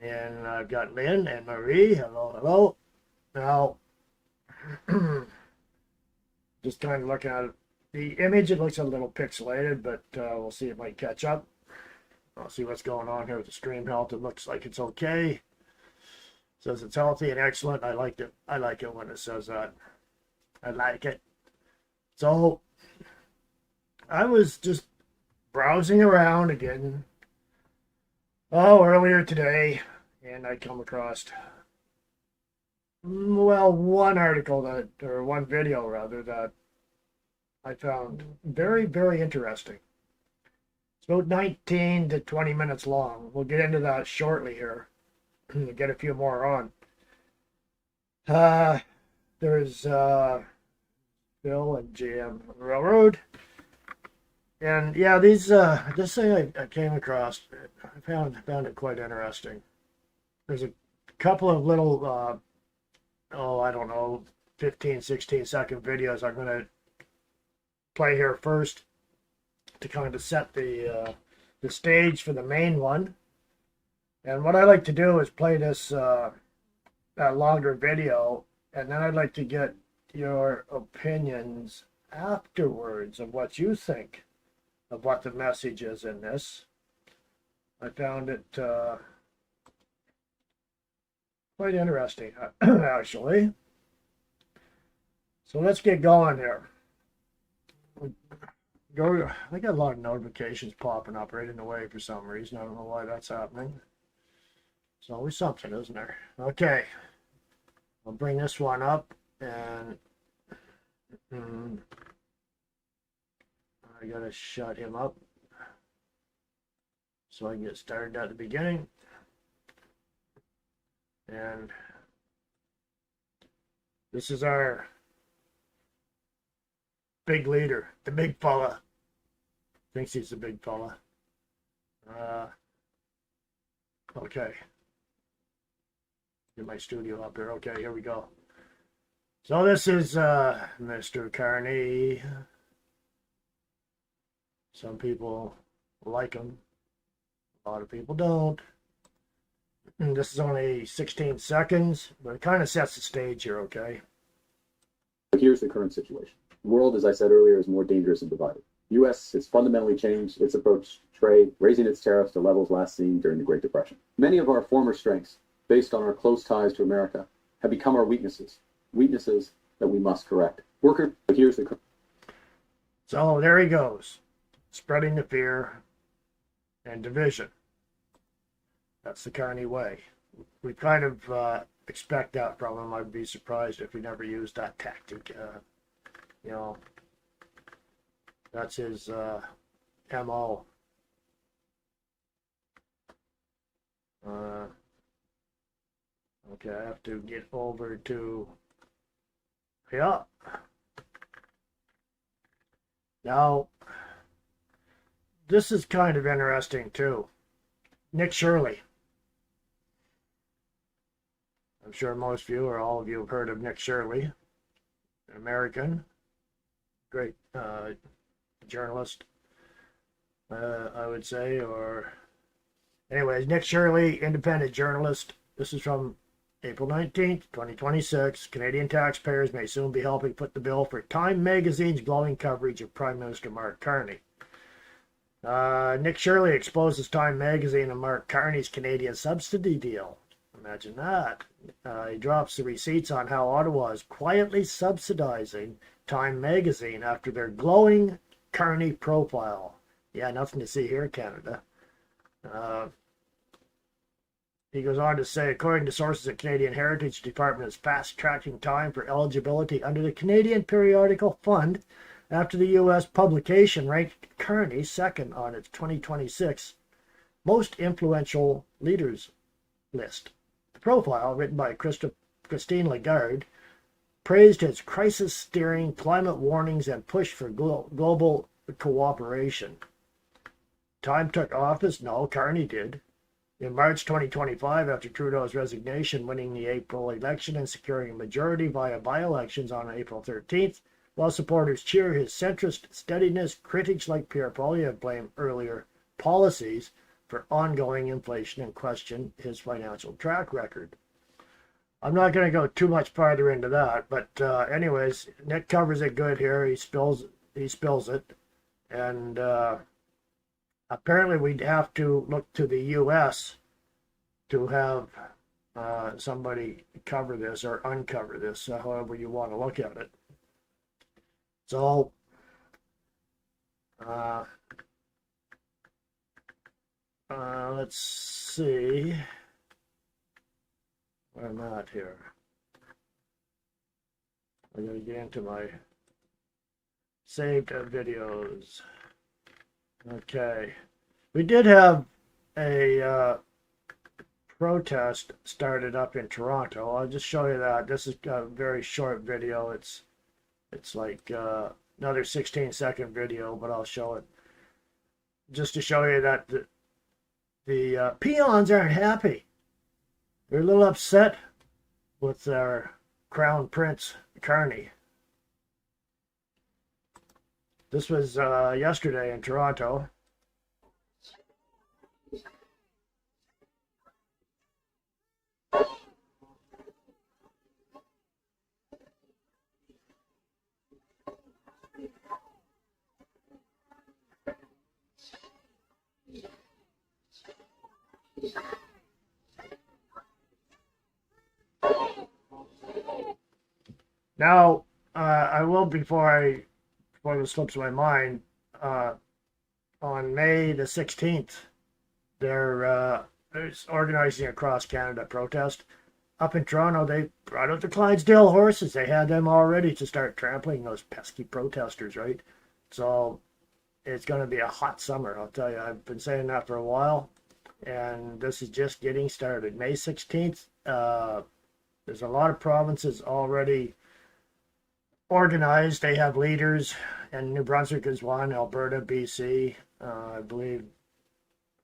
And I've got Lynn and Marie. Hello, hello. Now, just kind of looking at the image, it looks a little pixelated, but we'll see if I can catch up. I'll see what's going on here with the stream health. It looks like it's okay. It says it's healthy and excellent. I liked it. I like it when it says that. I like it. So I was just browsing around again. Oh, earlier today, and I come across, well, one article that, or one video rather, that I found very, very interesting. It's about 19 to 20 minutes long. We'll get into that shortly here. Get a few more on. There's Bill and GM Railroad. And yeah, these this thing I came across, I found it quite interesting. There's a couple of little I don't know, 15, 16-second videos I'm gonna play here first to kind of set the stage for the main one. And what I like to do is play this that longer video, and then I'd like to get your opinions afterwards of what you think of what the message is in this. I found it quite interesting, actually. So let's get going here. I got a lot of notifications popping up right in the way for some reason. I don't know why that's happening. It's always something, isn't there? Okay. I'll bring this one up, and I gotta shut him up so I can get started at the beginning. And this is our big leader, the big fella. Thinks he's the big fella. Okay. Get my studio up here. Okay, here we go. So this is Mr. Carney. Some people like him. A lot of people don't. And this is only 16 seconds, but it kind of sets the stage here, okay? Here's the current situation. The world, as I said earlier, is more dangerous and divided. The U.S. has fundamentally changed its approach to trade, raising its tariffs to levels last seen during the Great Depression. Many of our former strengths, based on our close ties to America, have become our weaknesses that we must correct. Here's the... So there he goes, spreading the fear and division. That's the Carney way. We kind of expect that from him. I'd be surprised if he never used that tactic. You know, that's his MO. Okay, I have to get over to, yeah. Now, this is kind of interesting too. Nick Shirley. I'm sure most of you or all of you have heard of Nick Shirley, an American, great journalist, I would say, or anyways, Nick Shirley, independent journalist. This is from April 19th, 2026. Canadian taxpayers may soon be helping put the bill for Time magazine's glowing coverage of Prime Minister Mark Carney. Nick Shirley exposes Time magazine and Mark Carney's Canadian subsidy deal. Imagine that. He drops the receipts on how Ottawa is quietly subsidizing Time magazine after their glowing Carney profile. Yeah, nothing to see here, Canada. He goes on to say, according to sources at Canadian Heritage Department, is fast-tracking Time for eligibility under the Canadian Periodical Fund after the U.S. publication ranked Carney second on its 2026 Most Influential Leaders list. The profile, written by Christine Lagarde, praised his crisis steering, climate warnings, and push for global cooperation. Time took office? No, Carney did. In March 2025, after Trudeau's resignation, winning the April election and securing a majority via by-elections on April 13th, while supporters cheer his centrist steadiness, critics like Pierre Poilievre blame earlier policies for ongoing inflation and question his financial track record. I'm not going to go too much farther into that, but anyways, Nick covers it good here. He spills it, and apparently we'd have to look to the U.S. to have somebody cover this or uncover this, however you want to look at it. So, let's see where I'm at here. I'm going to get into my saved videos. Okay. We did have a protest started up in Toronto. I'll just show you that. This is a very short video. It's like another 16-second video, but I'll show it just to show you that the peons aren't happy. They're a little upset with their Crown Prince, Carney. This was yesterday in Toronto. Now, I will, before this slips my mind, on May the 16th, they're organizing a cross-Canada protest. Up in Toronto, they brought out the Clydesdale horses. They had them all ready to start trampling those pesky protesters, right? So it's going to be a hot summer, I'll tell you. I've been saying that for a while, and this is just getting started. May 16th, there's a lot of provinces already organized. They have leaders, and New Brunswick is one, Alberta, BC, I believe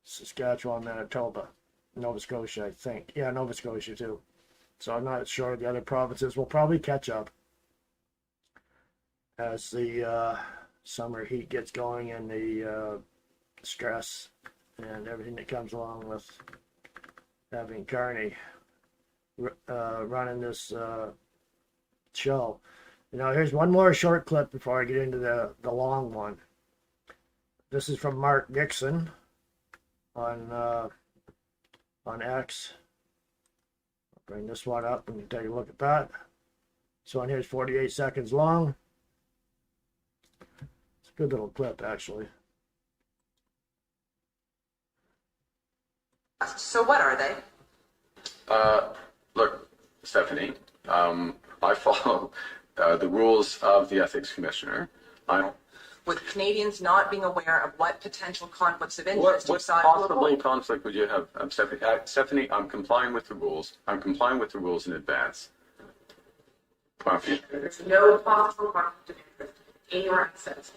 Saskatchewan, Manitoba, Nova Scotia, I think. Yeah, Nova Scotia too. So I'm not sure. The other provinces will probably catch up as the summer heat gets going and the stress and everything that comes along with having Carney running this show. You know, here's one more short clip before I get into the long one. This is from Mark Dixon on X. I'll bring this one up and take a look at that. This one here is 48 seconds long. It's a good little clip, actually. So what are they? Look, Stephanie, I follow the rules of the ethics commissioner. With Canadians not being aware of what potential conflicts of interest What possible conflict would you have, Stephanie? Stephanie, I'm complying with the rules. I'm complying with the rules in advance. There's no possible conflict of interest in your assets.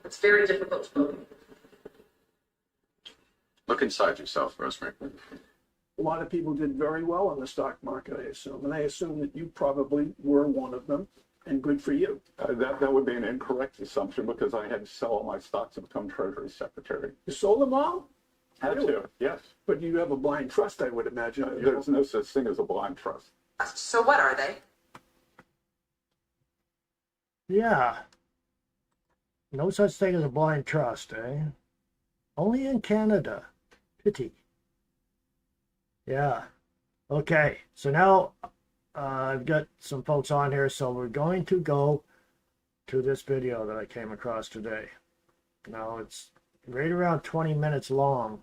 It's very difficult to believe. Look inside yourself, Rosemary. A lot of people did very well in the stock market, I assume, and I assume that you probably were one of them, and good for you. That would be an incorrect assumption because I had to sell all my stocks to become Treasury Secretary. You sold them all? Had Really? to, yes. But you have a blind trust, I would imagine. There's no such thing as a blind trust. So what are they? Yeah. No such thing as a blind trust, eh? Only in Canada. Pity. Yeah. Okay. So now I've got some folks on here, so we're going to go to this video that I came across today. Now it's right around 20 minutes long.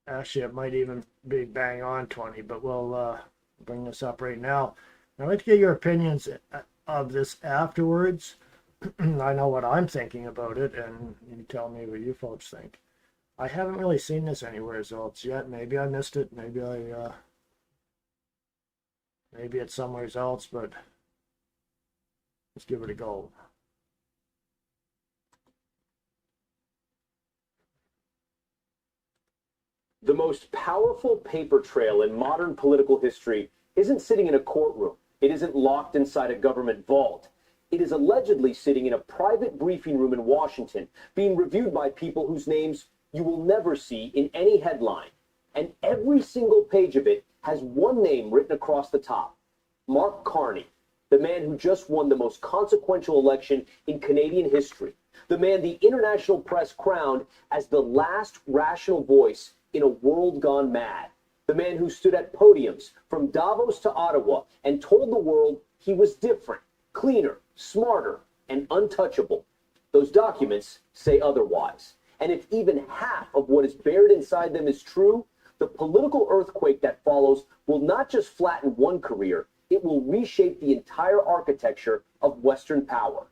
Actually, it might even be bang on 20, but we'll bring this up right now. I'd like to get your opinions of this afterwards. I know what I'm thinking about it, and you tell me what you folks think. I haven't really seen this anywhere else yet. Maybe I missed it. Maybe maybe it's somewhere else, but let's give it a go. The most powerful paper trail in modern political history isn't sitting in a courtroom. It isn't locked inside a government vault. It is allegedly sitting in a private briefing room in Washington, being reviewed by people whose names you will never see in any headline. And every single page of it has one name written across the top: Mark Carney, the man who just won the most consequential election in Canadian history, the man the international press crowned as the last rational voice in a world gone mad, the man who stood at podiums from Davos to Ottawa and told the world he was different, cleaner, smarter, and untouchable. Those documents say otherwise. And if even half of what is buried inside them is true, the political earthquake that follows will not just flatten one career, it will reshape the entire architecture of Western power.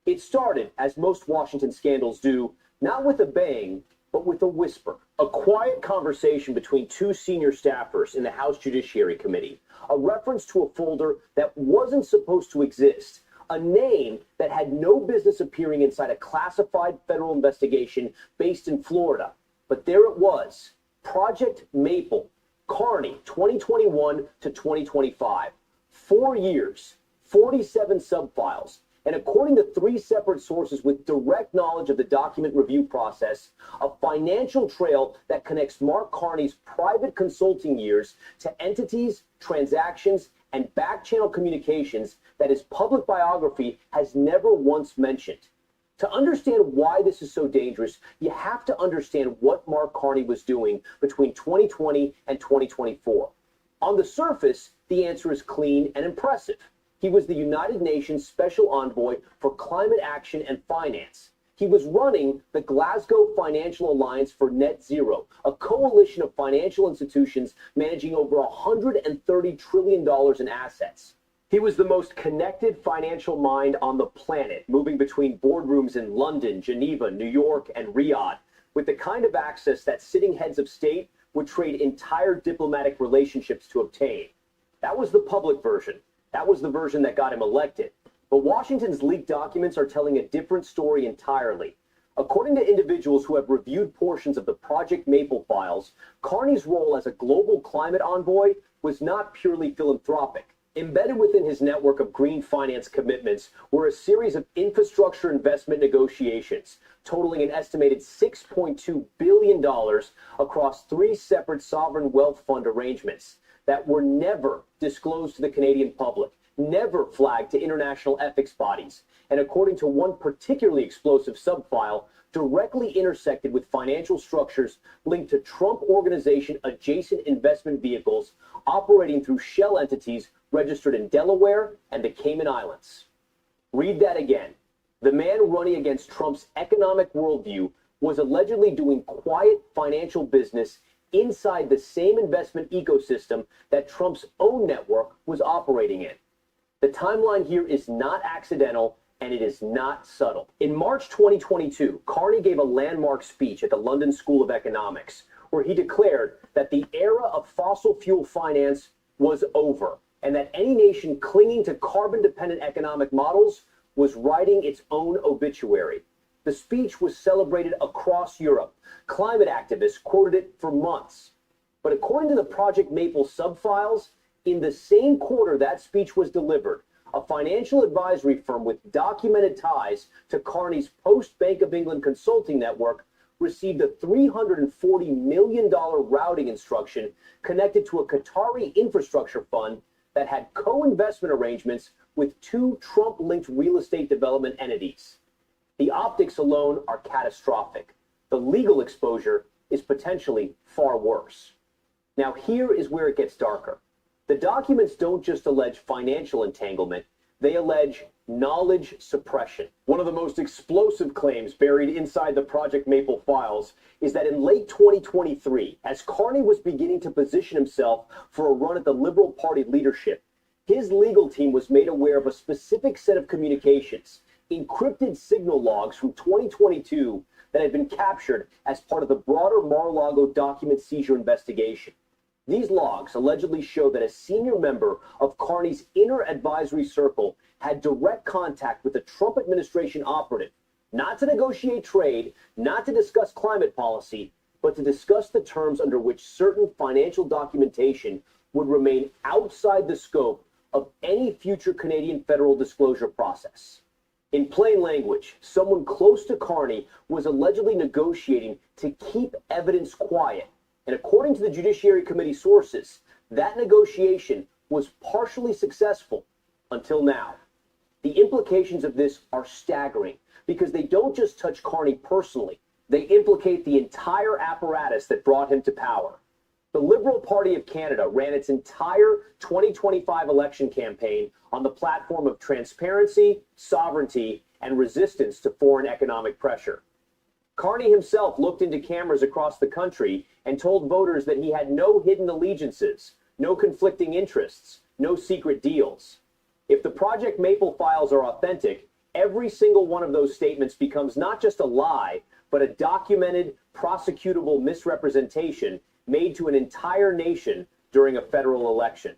It started, as most Washington scandals do, not with a bang, but with a whisper. A quiet conversation between two senior staffers in the House Judiciary Committee, a reference to a folder that wasn't supposed to exist, a name that had no business appearing inside a classified federal investigation based in Florida. But there it was, Project Maple, Carney, 2021 to 2025. 4 years, 47 subfiles, and according to 3 separate sources with direct knowledge of the document review process, a financial trail that connects Mark Carney's private consulting years to entities, transactions, and back-channel communications that his public biography has never once mentioned. To understand why this is so dangerous, you have to understand what Mark Carney was doing between 2020 and 2024. On the surface, the answer is clean and impressive. He was the United Nations Special Envoy for Climate Action and Finance. He was running the Glasgow Financial Alliance for Net Zero, a coalition of financial institutions managing over $130 trillion in assets. He was the most connected financial mind on the planet, moving between boardrooms in London, Geneva, New York, and Riyadh, with the kind of access that sitting heads of state would trade entire diplomatic relationships to obtain. That was the public version. That was the version that got him elected. But Washington's leaked documents are telling a different story entirely. According to individuals who have reviewed portions of the Project MapleFiles, Carney's role as a global climate envoy was not purely philanthropic. Embedded within his network of green finance commitments were a series of infrastructure investment negotiations, totaling an estimated $6.2 billion across 3 separate sovereign wealth fund arrangements that were never disclosed to the Canadian public, never flagged to international ethics bodies, and according to one particularly explosive subfile, directly intersected with financial structures linked to Trump Organization adjacent investment vehicles operating through shell entities registered in Delaware and the Cayman Islands. Read that again. The man running against Trump's economic worldview was allegedly doing quiet financial business inside the same investment ecosystem that Trump's own network was operating in. The timeline here is not accidental, and it is not subtle. In March 2022, Carney gave a landmark speech at the London School of Economics, where he declared that the era of fossil fuel finance was over, and that any nation clinging to carbon-dependent economic models was writing its own obituary. The speech was celebrated across Europe. Climate activists quoted it for months. But according to the Project Maple subfiles, in the same quarter that speech was delivered, a financial advisory firm with documented ties to Carney's post-Bank of England consulting network received a $340 million routing instruction connected to a Qatari infrastructure fund that had co-investment arrangements with 2 Trump-linked real estate development entities. The optics alone are catastrophic. The legal exposure is potentially far worse. Now here is where it gets darker. The documents don't just allege financial entanglement, they allege knowledge suppression. One of the most explosive claims buried inside the Project Maple files is that in late 2023, as Carney was beginning to position himself for a run at the Liberal Party leadership, his legal team was made aware of a specific set of communications, encrypted signal logs from 2022 that had been captured as part of the broader Mar-a-Lago document seizure investigation. These logs allegedly show that a senior member of Carney's inner advisory circle had direct contact with a Trump administration operative, not to negotiate trade, not to discuss climate policy, but to discuss the terms under which certain financial documentation would remain outside the scope of any future Canadian federal disclosure process. In plain language, someone close to Carney was allegedly negotiating to keep evidence quiet. And according to the Judiciary Committee sources, that negotiation was partially successful until now. The implications of this are staggering because they don't just touch Carney personally, they implicate the entire apparatus that brought him to power. The Liberal Party of Canada ran its entire 2025 election campaign on the platform of transparency, sovereignty, and resistance to foreign economic pressure. Carney himself looked into cameras across the country and told voters that he had no hidden allegiances, no conflicting interests, no secret deals. If the Project MapleFiles are authentic, every single one of those statements becomes not just a lie, but a documented, prosecutable misrepresentation made to an entire nation during a federal election.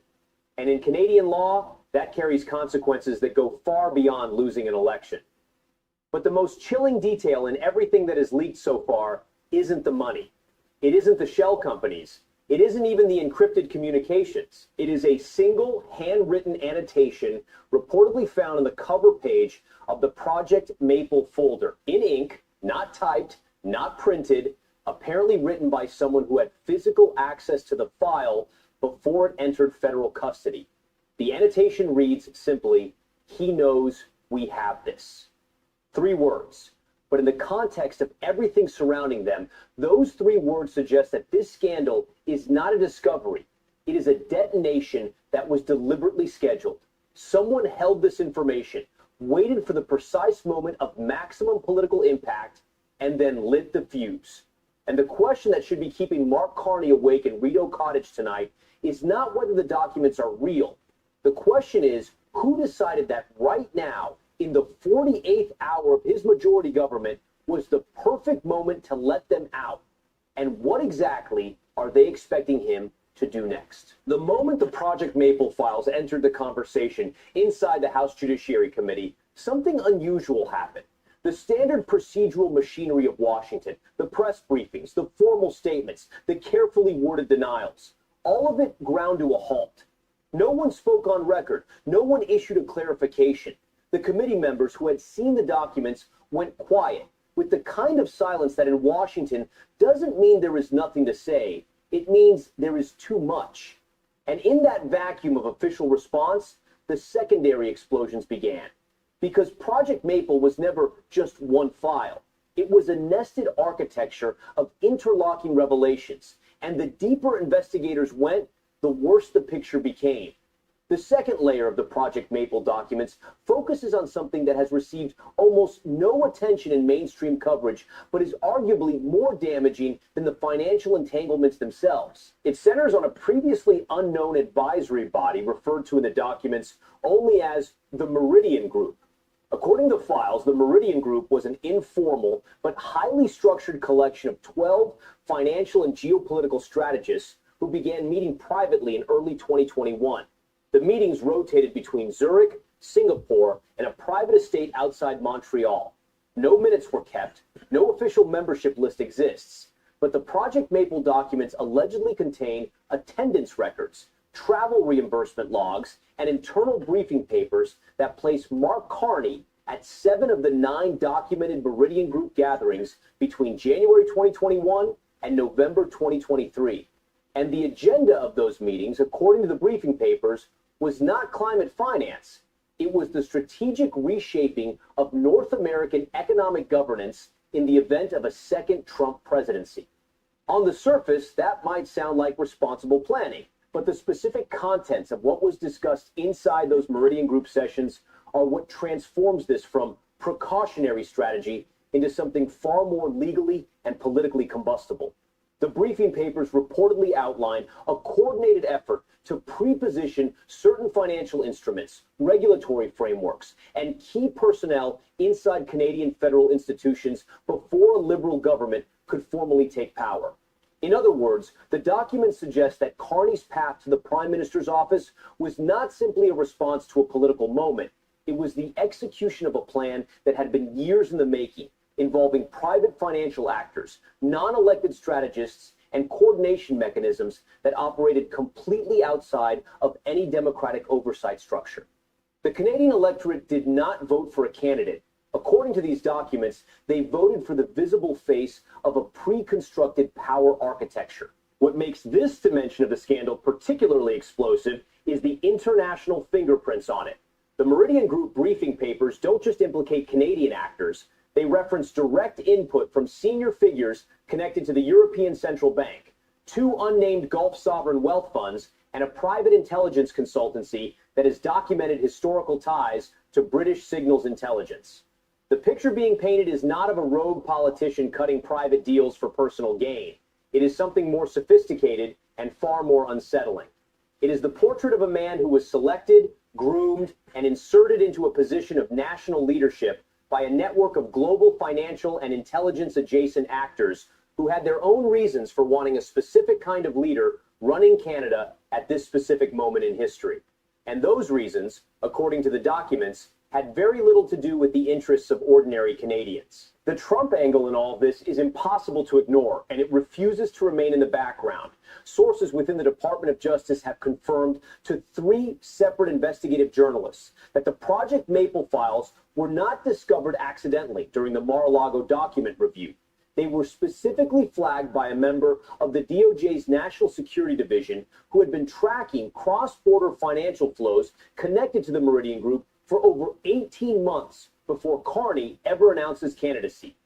And in Canadian law, that carries consequences that go far beyond losing an election. But the most chilling detail in everything that is leaked so far isn't the money. It isn't the shell companies. It isn't even the encrypted communications. It is a single handwritten annotation reportedly found on the cover page of the Project Maple folder, in ink, not typed, not printed, apparently written by someone who had physical access to the file before it entered federal custody. The annotation reads simply, "He knows we have this." 3 words. But in the context of everything surrounding them, those 3 words suggest that this scandal is not a discovery. It is a detonation that was deliberately scheduled. Someone held this information, waited for the precise moment of maximum political impact, and then lit the fuse. And the question that should be keeping Mark Carney awake in Rideau Cottage tonight is not whether the documents are real. The question is, who decided that right now, in the 48th hour of his majority government, was the perfect moment to let them out? And what exactly are they expecting him to do next? The moment the Project MapleFiles entered the conversation inside the House Judiciary Committee, something unusual happened. The standard procedural machinery of Washington, the press briefings, the formal statements, the carefully worded denials, all of it ground to a halt. No one spoke on record. No one issued a clarification. The committee members who had seen the documents went quiet, with the kind of silence that in Washington doesn't mean there is nothing to say. It means there is too much. And in that vacuum of official response, the secondary explosions began. Because Project Maple was never just one file. It was a nested architecture of interlocking revelations. And the deeper investigators went, the worse the picture became. The second layer of the Project Maple documents focuses on something that has received almost no attention in mainstream coverage, but is arguably more damaging than the financial entanglements themselves. It centers on a previously unknown advisory body referred to in the documents only as the Meridian Group. According to files, the Meridian Group was an informal but highly structured collection of 12 financial and geopolitical strategists who began meeting privately in early 2021. The meetings rotated between Zurich, Singapore, and a private estate outside Montreal. No minutes were kept, no official membership list exists, but the Project Maple documents allegedly contain attendance records, travel reimbursement logs, and internal briefing papers that place Mark Carney at 7 of the 9 documented Meridian Group gatherings between January 2021 and November 2023. And the agenda of those meetings, according to the briefing papers, was not climate finance. It was the strategic reshaping of North American economic governance in the event of a second Trump presidency. On the surface, that might sound like responsible planning, but the specific contents of what was discussed inside those Meridian Group sessions are what transforms this from precautionary strategy into something far more legally and politically combustible. The briefing papers reportedly outline a coordinated effort to pre-position certain financial instruments, regulatory frameworks, and key personnel inside Canadian federal institutions before a Liberal government could formally take power. In other words, the documents suggest that Carney's path to the Prime Minister's office was not simply a response to a political moment. It was the execution of a plan that had been years in the making, involving private financial actors, non-elected strategists, and coordination mechanisms that operated completely outside of any democratic oversight structure. The Canadian electorate did not vote for a candidate. According to these documents, they voted for the visible face of a pre-constructed power architecture. What makes this dimension of the scandal particularly explosive is the international fingerprints on it. The Meridian Group briefing papers don't just implicate Canadian actors, they reference direct input from senior figures connected to the European Central Bank, two unnamed Gulf sovereign wealth funds, and a private intelligence consultancy that has documented historical ties to British signals intelligence. The picture being painted is not of a rogue politician cutting private deals for personal gain. It is something more sophisticated and far more unsettling. It is the portrait of a man who was selected, groomed, and inserted into a position of national leadership by a network of global financial and intelligence adjacent actors who had their own reasons for wanting a specific kind of leader running Canada at this specific moment in history. And those reasons, according to the documents, had very little to do with the interests of ordinary Canadians. The Trump angle in all of this is impossible to ignore, and it refuses to remain in the background. Sources within the Department of Justice have confirmed to 3 separate investigative journalists that the Project MapleFiles were not discovered accidentally during the Mar-a-Lago document review. They were specifically flagged by a member of the DOJ's National Security Division who had been tracking cross-border financial flows connected to the Meridian Group for over 18 months before Carney ever announced his candidacy.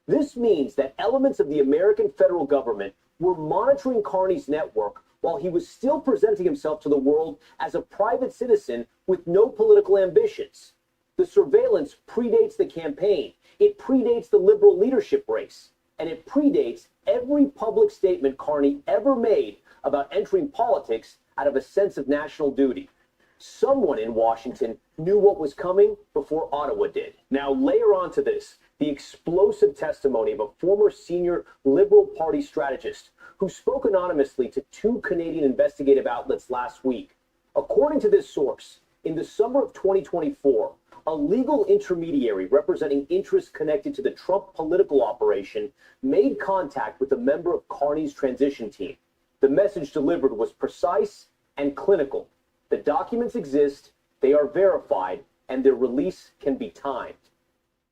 This means that elements of the American federal government were monitoring Carney's network while he was still presenting himself to the world as a private citizen with no political ambitions. The surveillance predates the campaign, it predates the liberal leadership race, and it predates every public statement Carney ever made about entering politics out of a sense of national duty. Someone in Washington knew what was coming before Ottawa did. Now layer onto this the explosive testimony of a former senior Liberal Party strategist who spoke anonymously to 2 Canadian investigative outlets last week. According to this source, in the summer of 2024, a legal intermediary representing interests connected to the Trump political operation made contact with a member of Carney's transition team. The message delivered was precise and clinical. The documents exist, they are verified, and their release can be timed.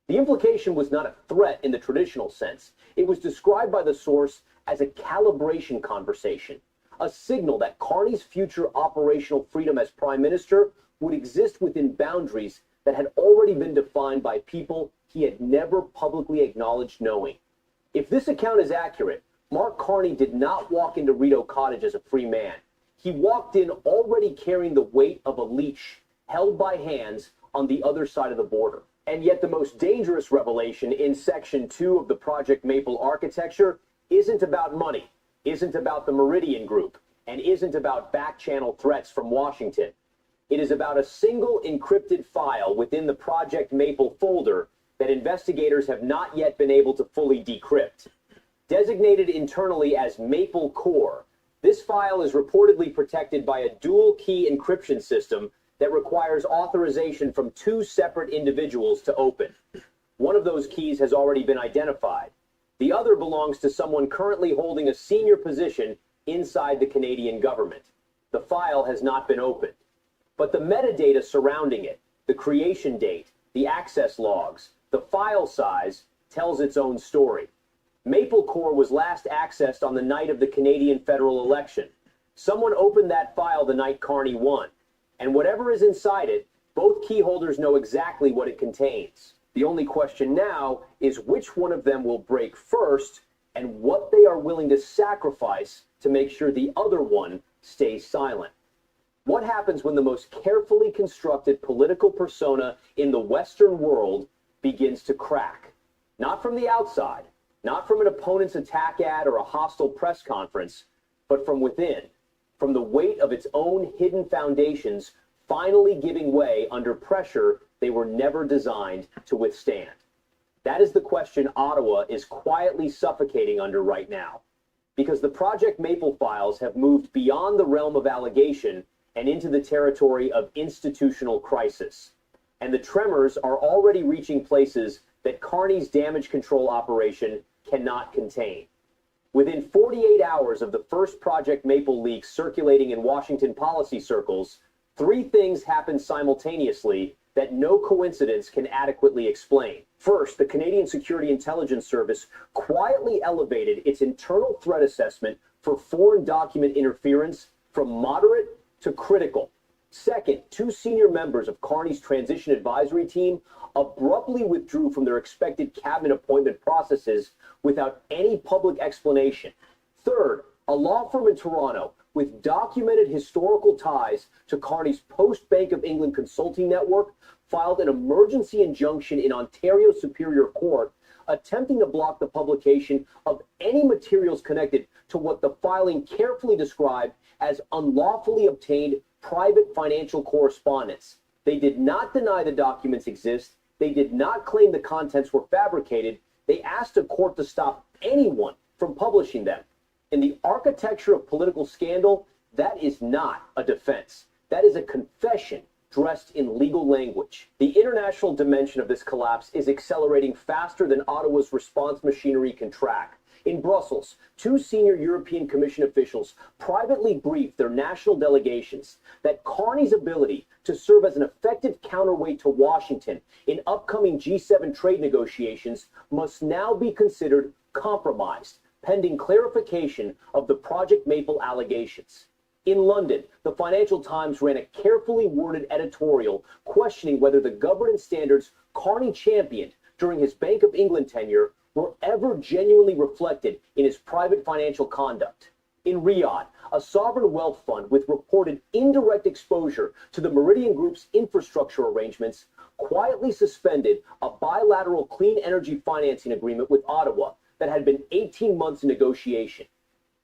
The implication was not a threat in the traditional sense. It was described by the source as a calibration conversation, a signal that Carney's future operational freedom as prime minister would exist within boundaries that had already been defined by people he had never publicly acknowledged knowing. If this account is accurate, Mark Carney did not walk into Rideau Cottage as a free man. He walked in already carrying the weight of a leash held by hands on the other side of the border. And yet the most dangerous revelation in Section 2 of the Project Maple architecture isn't about money, isn't about the Meridian Group, and isn't about back-channel threats from Washington. It is about a single encrypted file within the Project Maple folder that investigators have not yet been able to fully decrypt. Designated internally as Maple Core, this file is reportedly protected by a dual-key encryption system that requires authorization from 2 separate individuals to open. One of those keys has already been identified. The other belongs to someone currently holding a senior position inside the Canadian government. The file has not been opened. But the metadata surrounding it, the creation date, the access logs, the file size, tells its own story. Maple Core was last accessed on the night of the Canadian federal election. Someone opened that file the night Carney won. And whatever is inside it, both key holders know exactly what it contains. The only question now is which one of them will break first and what they are willing to sacrifice to make sure the other one stays silent. What happens when the most carefully constructed political persona in the Western world begins to crack? Not from the outside, not from an opponent's attack ad or a hostile press conference, but from within, from the weight of its own hidden foundations finally giving way under pressure they were never designed to withstand. That is the question Ottawa is quietly suffocating under right now, because the Project MapleFiles have moved beyond the realm of allegation and into the territory of institutional crisis. And the tremors are already reaching places that Carney's damage control operation cannot contain. Within 48 hours of the first Project Maple leak circulating in Washington policy circles, Three things happened simultaneously that no coincidence can adequately explain. First, the Canadian Security Intelligence Service quietly elevated its internal threat assessment for foreign document interference from moderate to critical. Second, two senior members of Carney's transition advisory team abruptly withdrew from their expected cabinet appointment processes without any public explanation. Third, a law firm in Toronto with documented historical ties to Carney's post-Bank of England consulting network filed an emergency injunction in Ontario Superior Court attempting to block the publication of any materials connected to what the filing carefully described as unlawfully obtained private financial correspondence. They did not deny the documents exist. They did not claim the contents were fabricated. They asked a court to stop anyone from publishing them. In the architecture of political scandal, that is not a defense. That is a confession dressed in legal language. The international dimension of this collapse is accelerating faster than Ottawa's response machinery can track. In Brussels, two senior European Commission officials privately briefed their national delegations that Carney's ability to serve as an effective counterweight to Washington in upcoming G7 trade negotiations must now be considered compromised, pending clarification of the Project Maple allegations. In London, the Financial Times ran a carefully worded editorial questioning whether the governance standards Carney championed during his Bank of England tenure were ever genuinely reflected in his private financial conduct. In Riyadh, a sovereign wealth fund with reported indirect exposure to the Meridian Group's infrastructure arrangements quietly suspended a bilateral clean energy financing agreement with Ottawa that had been 18 months in negotiation.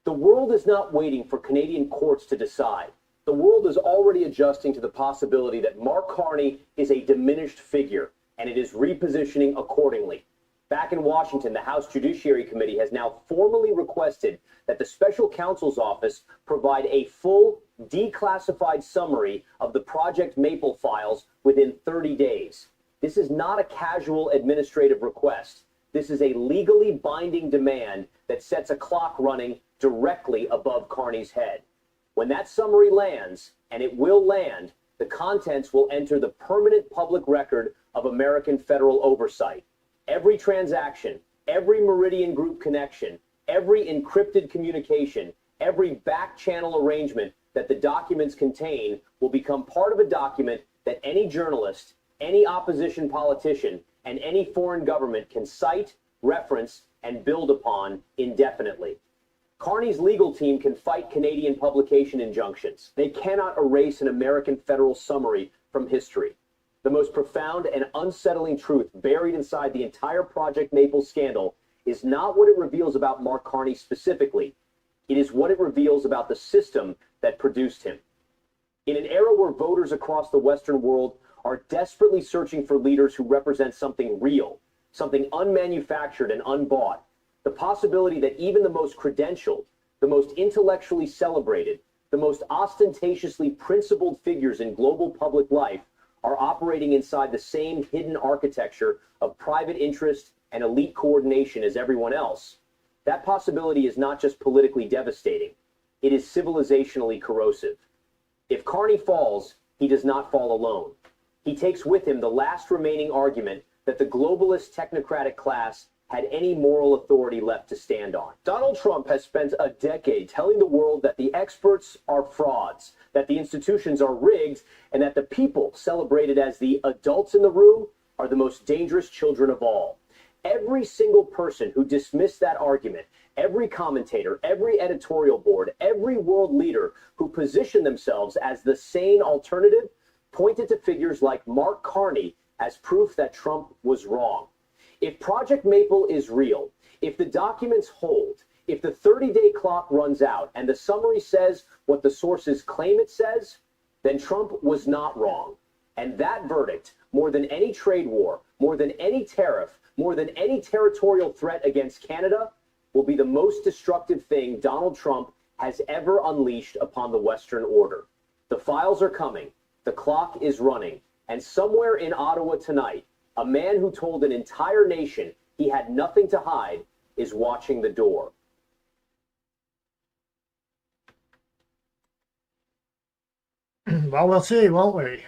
The world is not waiting for Canadian courts to decide. The world is already adjusting to the possibility that Mark Carney is a diminished figure, and it is repositioning accordingly. Back in Washington, the House Judiciary Committee has now formally requested that the special counsel's office provide a full, declassified summary of the Project MapleFiles within 30 days. This is not a casual administrative request. This is a legally binding demand that sets a clock running directly above Carney's head. When that summary lands, and it will land, the contents will enter the permanent public record of American federal oversight. Every transaction, every Meridian Group connection, every encrypted communication, every back channel arrangement that the documents contain will become part of a document that any journalist, any opposition politician, and any foreign government can cite, reference, and build upon indefinitely. Carney's legal team can fight Canadian publication injunctions. They cannot erase an American federal summary from history. The most profound and unsettling truth buried inside the entire Project Maple scandal is not what it reveals about Mark Carney specifically. It is what it reveals about the system that produced him. In an era where voters across the Western world are desperately searching for leaders who represent something real, something unmanufactured and unbought, the possibility that even the most credentialed, the most intellectually celebrated, the most ostentatiously principled figures in global public life are operating inside the same hidden architecture of private interest and elite coordination as everyone else, that possibility is not just politically devastating, it is civilizationally corrosive. If Carney falls, he does not fall alone. He takes with him the last remaining argument that the globalist technocratic class had any moral authority left to stand on. Donald Trump has spent a decade telling the world that the experts are frauds, that the institutions are rigged, and that the people celebrated as the adults in the room are the most dangerous children of all. Every single person who dismissed that argument, every commentator, every editorial board, every world leader who positioned themselves as the sane alternative pointed to figures like Mark Carney as proof that Trump was wrong. If Project Maple is real, if the documents hold, if the 30-day clock runs out and the summary says what the sources claim it says, then Trump was not wrong. And that verdict, more than any trade war, more than any tariff, more than any territorial threat against Canada, will be the most destructive thing Donald Trump has ever unleashed upon the Western order. The files are coming, the clock is running, and somewhere in Ottawa tonight, a man who told an entire nation he had nothing to hide is watching the door. Well, we'll see, won't we?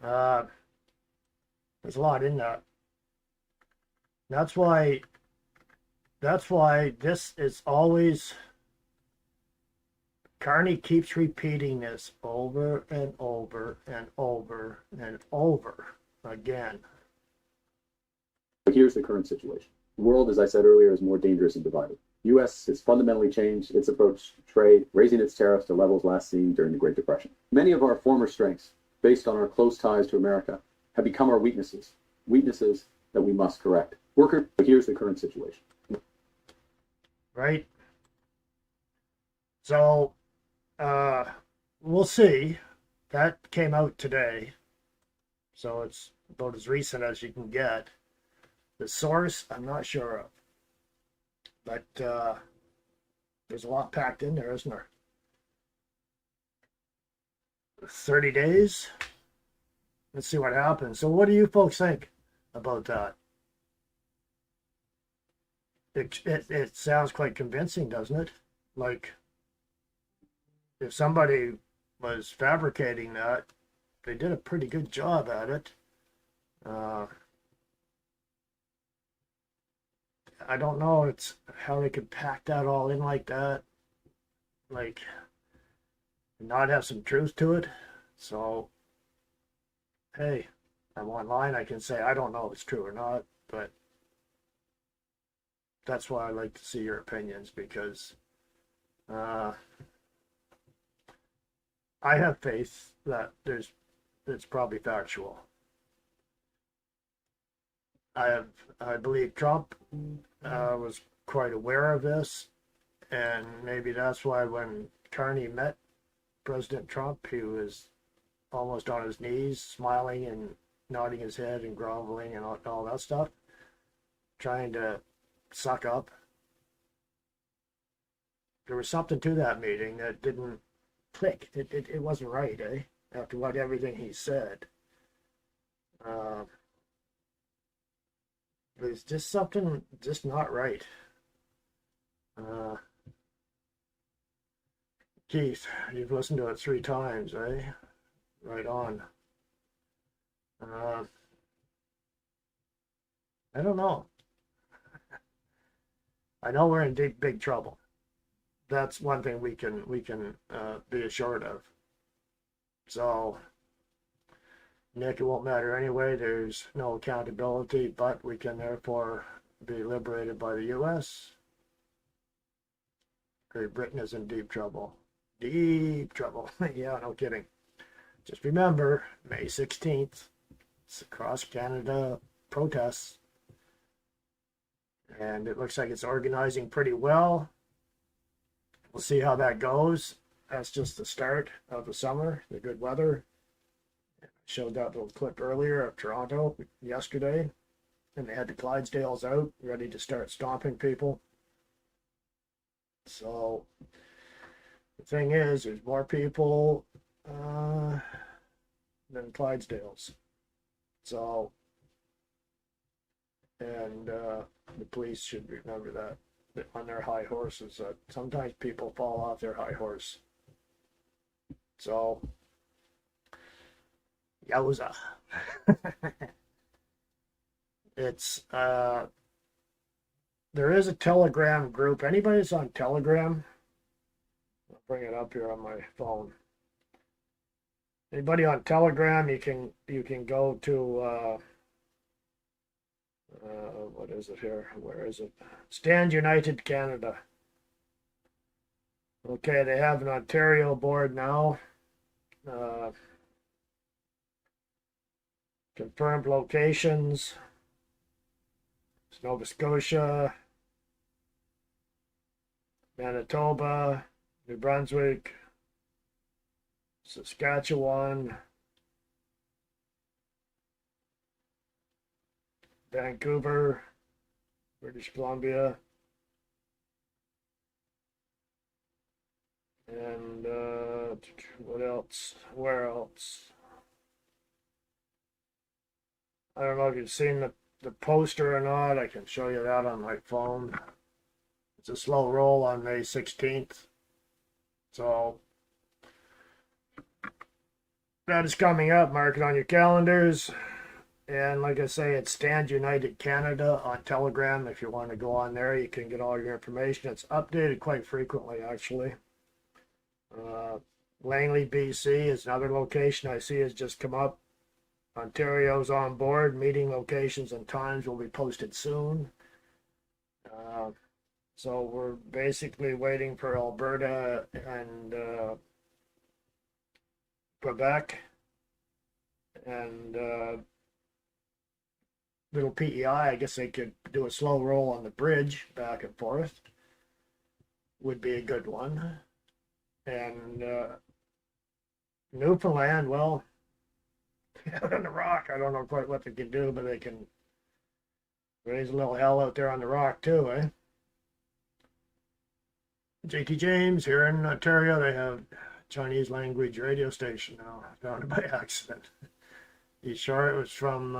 There's a lot in that. That's why this is always, Carney keeps repeating this over and over and over and over again. But here's the current situation. The world, as I said earlier, is more dangerous and divided. The U.S. has fundamentally changed its approach to trade, raising its tariffs to levels last seen during the Great Depression. Many of our former strengths, based on our close ties to America, have become our weaknesses that we must correct. But here's the current situation. Right? So, we'll see. That came out today. So it's about as recent as you can get. The source, I'm not sure of. But there's a lot packed in there, isn't there? 30 days. Let's see what happens. So what do you folks think about that? It sounds quite convincing, doesn't it? Like, if somebody was fabricating that, they did a pretty good job at it. I don't know it's how they could pack that all in like that, like, not have some truth to it. So, hey, I'm online, I can say I don't know if it's true or not, but that's why I like to see your opinions, because I have faith that it's probably factual. I believe Trump was quite aware of this, and maybe that's why when Carney met President Trump, he was almost on his knees, smiling and nodding his head and groveling and all that stuff, trying to suck up. There was something to that meeting that didn't click. It wasn't right, eh? After everything he said. There's just something just not right. Keith, you've listened to it 3 times, eh? Right on. I don't know. I know we're in big trouble. That's one thing we can be assured of. So, Nick, it won't matter anyway. There's no accountability, but we can therefore be liberated by the U.S. Great Britain is in deep trouble. Deep trouble. Yeah, no kidding. Just remember, May 16th, it's across Canada protests. And it looks like it's organizing pretty well. We'll see how that goes. That's just the start of the summer, the good weather. I showed that little clip earlier of Toronto yesterday, and they had the Clydesdales out, ready to start stomping people. So the thing is, there's more people than Clydesdales. So, and the police should remember that on their high horses, that sometimes people fall off their high horse. So, yowza. It's, there is a Telegram group. Anybody that's on Telegram? I'll bring it up here on my phone. Anybody on Telegram, you can go to, what is it here? Where is it? Stand United Canada. Okay, they have an Ontario board now. Confirmed locations. It's Nova Scotia, Manitoba, New Brunswick, Saskatchewan, Vancouver, British Columbia, and what else? Where else? I don't know if you've seen the poster or not. I can show you that on my phone. It's a slow roll on May 16th. So that is coming up. Mark it on your calendars. And like I say, it's Stand United Canada on Telegram. If you want to go on there, you can get all your information. It's updated quite frequently, actually. Langley, BC is another location I see has just come up. Ontario's on board. Meeting locations and times will be posted soon. So we're basically waiting for Alberta and Quebec and little PEI. I guess they could do a slow roll on the bridge back and forth. Would be a good one. And Newfoundland, well, out on the rock, I don't know quite what they can do, but they can raise a little hell out there on the rock too, eh? JT James here in Ontario, they have Chinese language radio station now. I found it by accident. You sure it was from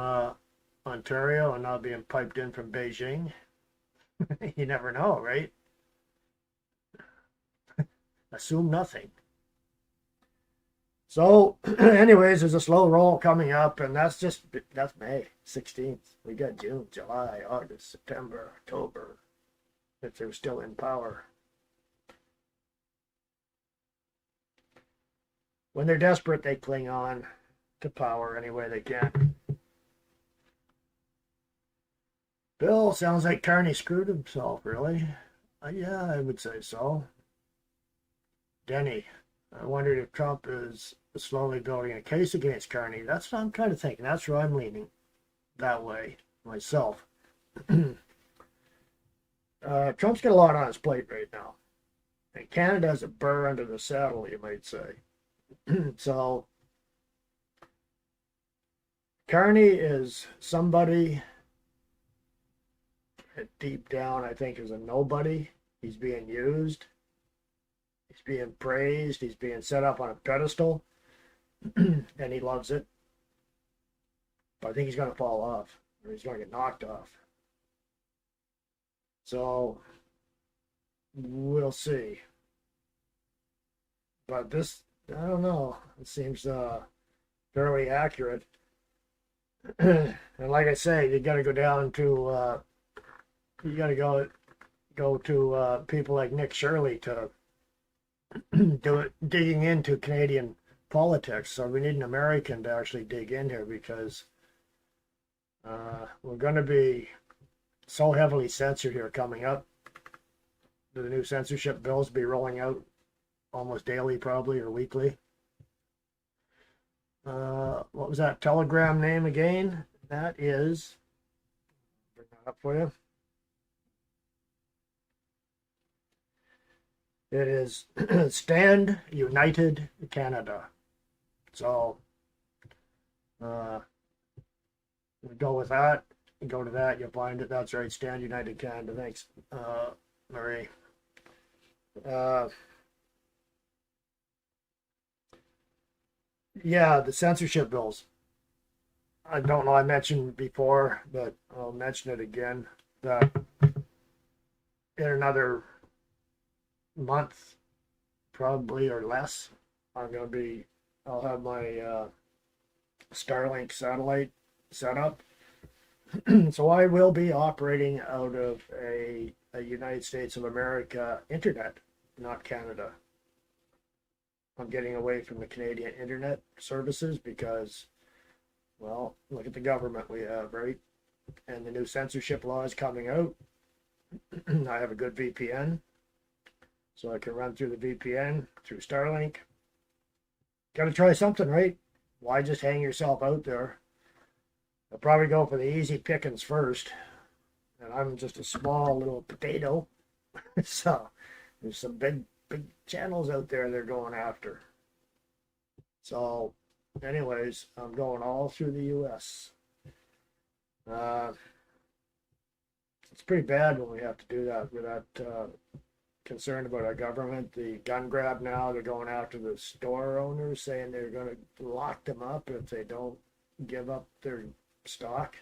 Ontario and not being piped in from Beijing? You never know, right? Assume nothing. So, anyways, there's a slow roll coming up, and that's May 16th. We got June, July, August, September, October, if they're still in power. When they're desperate, they cling on to power any way they can. Bill, sounds like Carney screwed himself, really. Yeah, I would say so. Denny, I wondered if Trump is slowly building a case against Carney. That's what I'm kind of thinking. That's where I'm leaning that way myself. Trump's got a lot on his plate right now. And Canada has a burr under the saddle, you might say. So, Carney is somebody that deep down I think is a nobody. He's being used. He's being praised. He's being set up on a pedestal. And he loves it. But I think he's going to fall off. Or he's going to get knocked off. So, we'll see. But this, I don't know. It seems fairly accurate. And like I say, you got to go down to, you got to go to people like Nick Shirley to do it, digging into Canadian politics. So we need an American to actually dig in here because we're going to be so heavily censored here coming up. The new censorship bills will be rolling out almost daily, probably, or weekly. What was that Telegram name again? That is, bring that up for you. It is Stand United Canada. So, we go with that. Go to that, you'll find it. That's right, Stand United Canada. Thanks, Marie. Yeah, the censorship bills. I don't know, I mentioned before, but I'll mention it again, that in another month, probably, or less, I'll have my Starlink satellite set up. So I will be operating out of a United States of America internet, not Canada. I'm getting away from the Canadian internet services because, well, look at the government we have, right? And the new censorship law is coming out. I have a good VPN, so I can run through the VPN through Starlink. Got to try something, right? Why just hang yourself out there? I'll probably go for the easy pickings first. And I'm just a small little potato. So there's some big channels out there they're going after. So anyways, I'm going all through the US. It's pretty bad when we have to do that. We're that concerned about our government. The gun grab now, they're going after the store owners, saying they're going to lock them up if they don't give up their stock.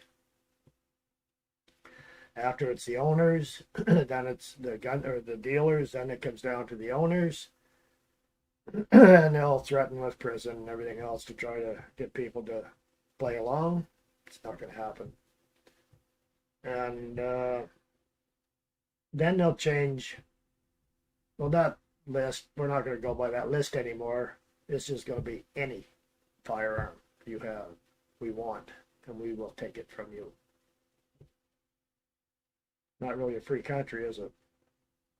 After it's the owners, then it's the gun or the dealers, then it comes down to the owners. And they'll threaten with prison and everything else to try to get people to play along. It's not going to happen. And then they'll change. Well, that list, we're not going to go by that list anymore. It's just going to be any firearm you have, we want, and we will take it from you. Not really a free country, is it?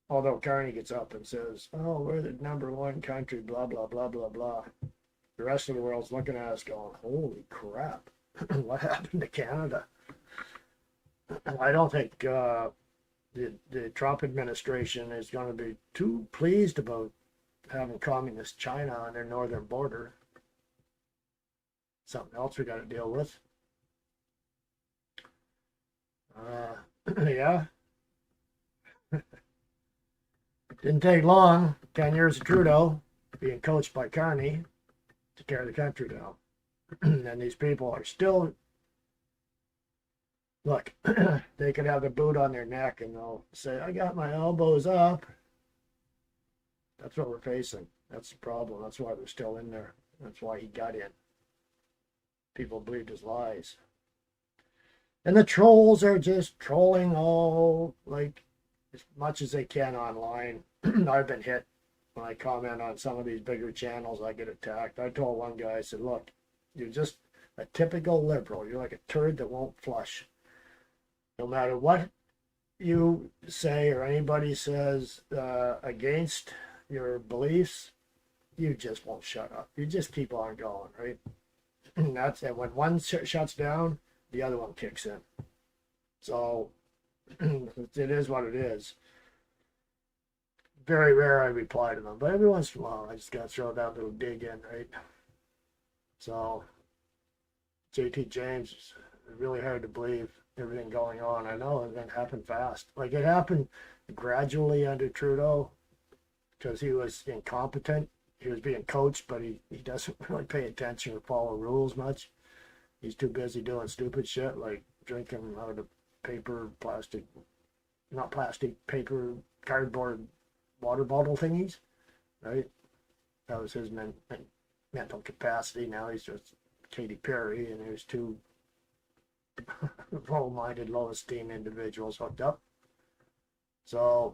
Although Carney gets up and says, oh, we're the #1 country, blah, blah, blah, blah, blah. The rest of the world's looking at us going, holy crap, what happened to Canada? I don't think the Trump administration is going to be too pleased about having communist China on their northern border. Something else we got to deal with. Yeah. Didn't take long, 10 years of Trudeau being coached by Carney to tear the country down. And these people are still, look, they could have the boot on their neck and they'll say, I got my elbows up. That's what we're facing. That's the problem. That's why they're still in there. That's why he got in. People believed his lies. And the trolls are just trolling all, like, as much as they can online. I've been hit when I comment on some of these bigger channels. I get attacked. I told one guy, I said, look, you're just a typical liberal. You're like a turd that won't flush. No matter what you say or anybody says against your beliefs, you just won't shut up. You just keep on going, right? And when one shuts down, the other one kicks in. So it is what it is. Very rare I reply to them, but every once in a while I just got to throw that little dig in, right? So JT James, is really hard to believe everything going on. I know it didn't happen fast. Like it happened gradually under Trudeau because he was incompetent. He was being coached, but he doesn't really pay attention or follow rules much. He's too busy doing stupid shit like drinking out of paper, paper, cardboard water bottle thingies, right? That was his mental capacity. Now he's just Katy Perry, and there's two low-minded, low-esteem individuals hooked up. So,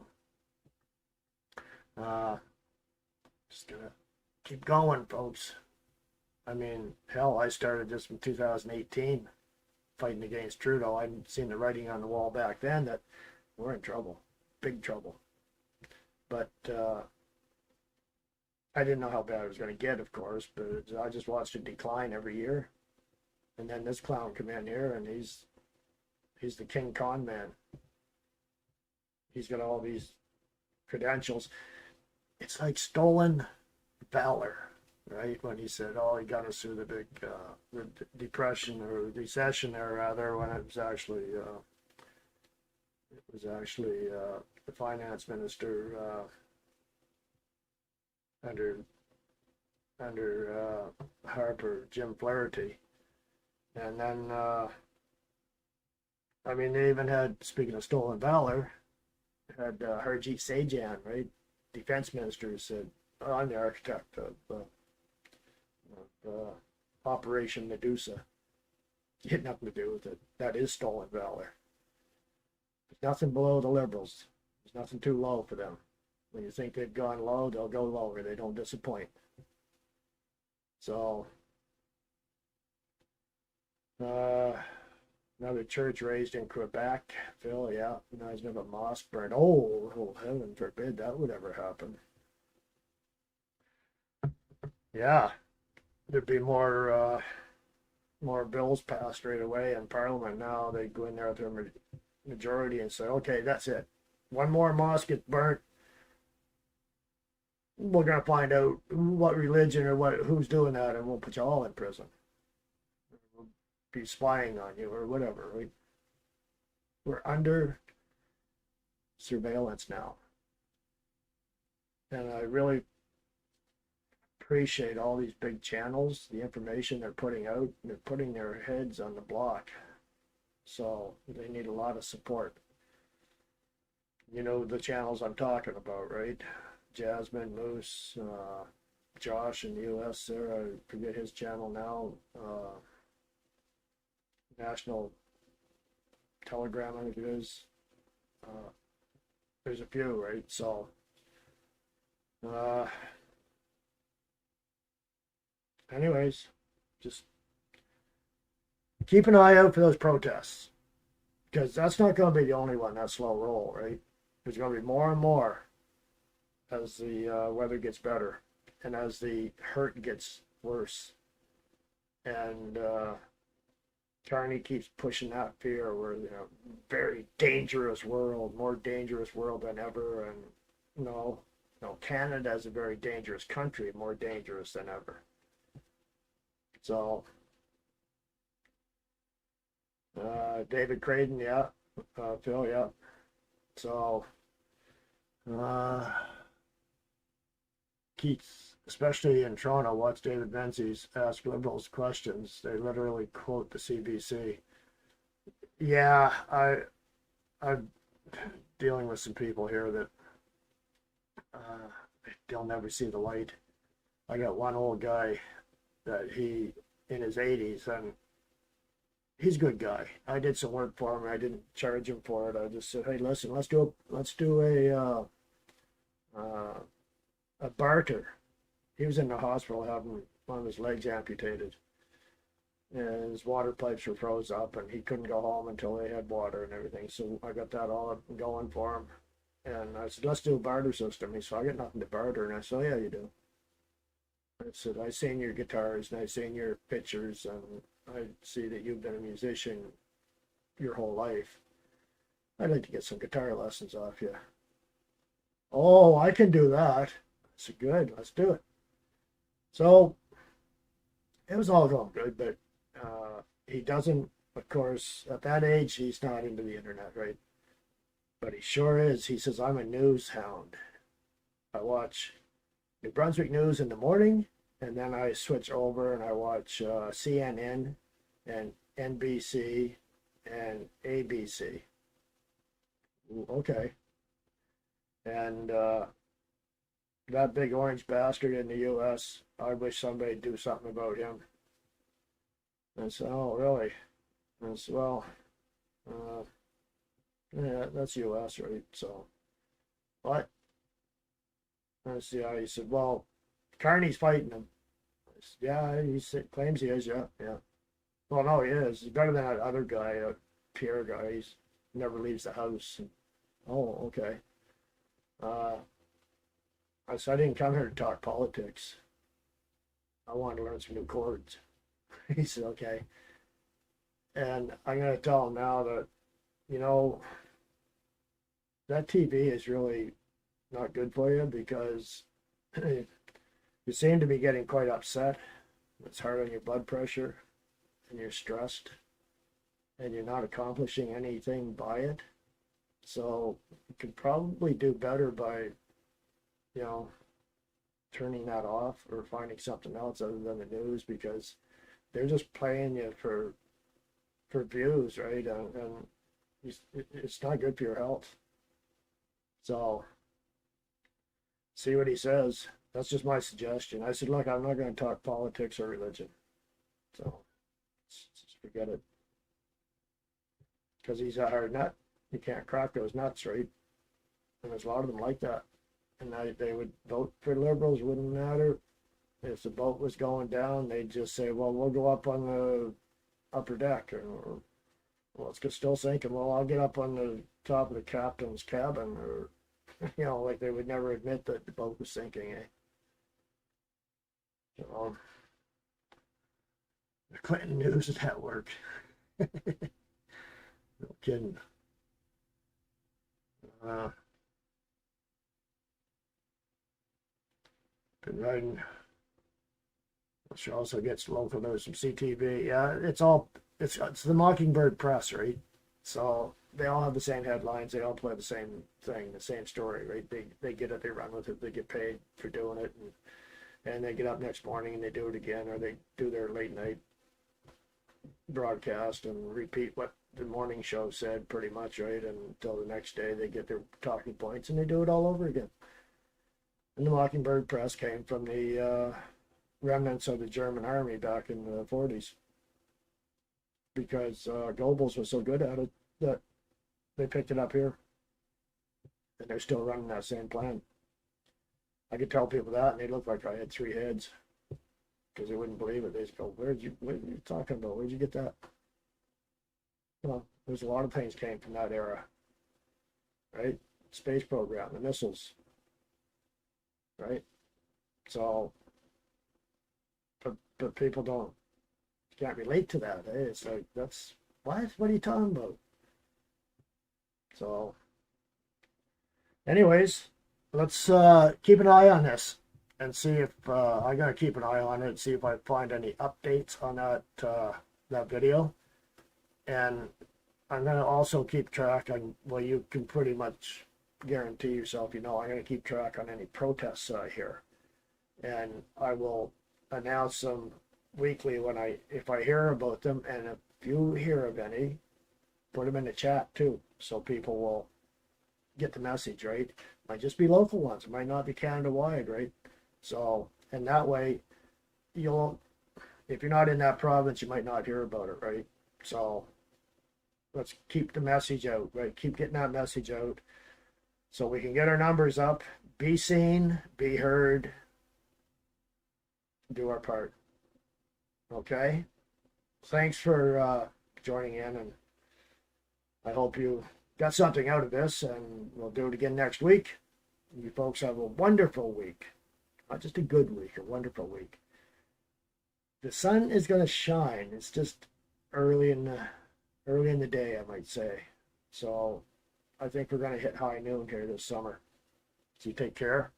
just gonna keep going, folks. I mean, hell, I started this in 2018, fighting against Trudeau. I'd seen the writing on the wall back then that we're in trouble, big trouble. But I didn't know how bad it was going to get, of course, but I just watched it decline every year. And then this clown come in here, and he's the king con man. He's got all these credentials. It's like stolen valor, right? When he said, oh, he got us through the big depression or recession there, rather, when it was actually the finance minister under Harper, Jim Flaherty. And then, I mean, they even had, speaking of stolen valor, had Harjit Sajjan, right? Defense minister said, oh, I'm the architect of Operation Medusa. It had nothing to do with it. That is stolen valor. There's nothing below the Liberals. There's nothing too low for them. When you think they've gone low, they'll go lower. They don't disappoint. So, another church raised in Quebec, Phil, yeah, reminds me of a mosque burned. Oh, heaven forbid that would ever happen. Yeah, there'd be more bills passed right away in Parliament now. They go in there with their majority and say, okay, that's it. One more mosque gets burnt. We're going to find out what religion or who's doing that, and we'll put you all in prison. We'll be spying on you or whatever. We're under surveillance now. And I really appreciate all these big channels, the information they're putting out. They're putting their heads on the block. So they need a lot of support. You know the channels I'm talking about, right? Jasmine, Moose, Josh in the U.S. there. I forget his channel now. National Telegram, I think it is. There's a few, right? So, anyways, just keep an eye out for those protests, because that's not going to be the only one, that slow roll, right? There's going to be more and more as the weather gets better and as the hurt gets worse. And Carney keeps pushing that fear where, very dangerous world, more dangerous world than ever. And no, Canada is a very dangerous country, more dangerous than ever. So, David Creighton, yeah. Phil, yeah. So, Keats, especially in Toronto, watch David Menzies ask Liberals questions. They literally quote the CBC. Yeah, I'm dealing with some people here that they'll never see the light. I got one old guy that he in his 80s, and he's a good guy. I did some work for him. I didn't charge him for it. I just said, hey, listen, let's do a barter. He was in the hospital having one of his legs amputated, and his water pipes were froze up, and he couldn't go home until they had water and everything. So I got that all going for him, and I said, let's do a barter system. He said, I got nothing to barter. And I said, oh, yeah, you do. I said, I seen your guitars and I seen your pictures, and I see that you've been a musician your whole life. I'd like to get some guitar lessons off you. Oh, I can do that. I said, good, let's do it. So it was all going good, but he doesn't, of course, at that age, he's not into the internet, right? But he sure is. He says, I'm a news hound. I watch New Brunswick News in the morning, and then I switch over and I watch CNN and NBC and ABC. Okay. And that big orange bastard in the U.S., I wish somebody'd do something about him. I said, oh, really? I said, well, yeah, that's U.S., right? So, what? I said, yeah. He said, well, Carney's fighting him. I said, yeah, claims he is, yeah. Well, no, he is. He's better than that other guy, Pierre guy. He's never leaves the house. Oh, okay. I said, I didn't come here to talk politics. I wanted to learn some new chords. He said, okay. And I'm going to tell him now that, that TV is really not good for you, because you seem to be getting quite upset. It's hard on your blood pressure, and you're stressed, and you're not accomplishing anything by it. So you could probably do better by, turning that off or finding something else other than the news, because they're just playing you for views, right? And it's not good for your health. So see what he says. That's just my suggestion. I said, look, I'm not going to talk politics or religion. So just forget it. Because he's a hard nut. You can't crack those nuts, right? And there's a lot of them like that. And they would vote for Liberals, wouldn't matter. If the boat was going down, they'd just say, well, we'll go up on the upper deck, or well, it's still sinking. Well, I'll get up on the top of the captain's cabin, or, like they would never admit that the boat was sinking, eh? So, the Clinton News Network. No kidding. Been writing. She also gets local news from CTV. Yeah, it's the Mockingbird Press, right? So they all have the same headlines. They all play the same thing, the same story, right? They get it, they run with it, they get paid for doing it, and they get up next morning and they do it again, or they do their late night broadcast and repeat what the morning show said, pretty much, right? Until the next day they get their talking points and they do it all over again. And the Mockingbird Press came from the remnants of the German army back in the 40s. Because Goebbels was so good at it that they picked it up here. And they're still running that same plan. I could tell people that, and they looked like I had 3 heads. Because they wouldn't believe it. They'd go, what are you talking about? Where'd you get that? Well, there's a lot of things came from that era. Right? Space program, the missiles. Right? So, but people can't relate to that. Eh? It's like, what are you talking about? So, anyways, let's keep an eye on this and see if I gotta keep an eye on it and see if I find any updates on that video. And I'm gonna also keep track on, well, you can pretty much guarantee yourself, I'm gonna keep track on any protests I hear. And I will announce them weekly if I hear about them, and if you hear of any, put them in the chat too, so people will get the message, right? Might just be local ones, it might not be Canada wide, right? So, and that way, if you're not in that province, you might not hear about it, right? So, let's keep the message out, right? Keep getting that message out so we can get our numbers up, be seen, be heard, do our part. Okay? Thanks for joining in, and I hope you got something out of this, and we'll do it again next week. You folks have a wonderful week. Not just a good week, a wonderful week. The sun is going to shine. It's just early in the day, I might say. So I think we're going to hit high noon here this summer. So you take care.